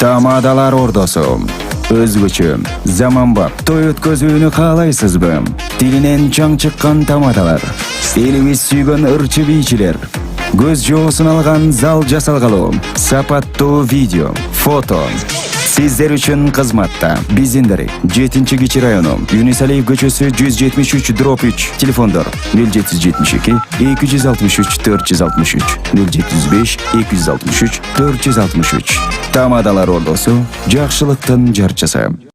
Tamadalar ordosu. Özgüçü, zamanbap, toy ötközүүnü kaalayсызбы? Тилинен чаң чыккан тамадалар. Элибиз сүйгөн ырчы бийчилер. Көз жоосун алган зал жасалгалуу. Сапаттуу видео, фото. Sizler üçün kızmatta. Bizindiri. 7-Кичи району. Юнисалиев көчөсү 173/3. Телефондар 0772 263 463 075 263 463. Тамадалар ордосу. Жакшылыктын жарчысы.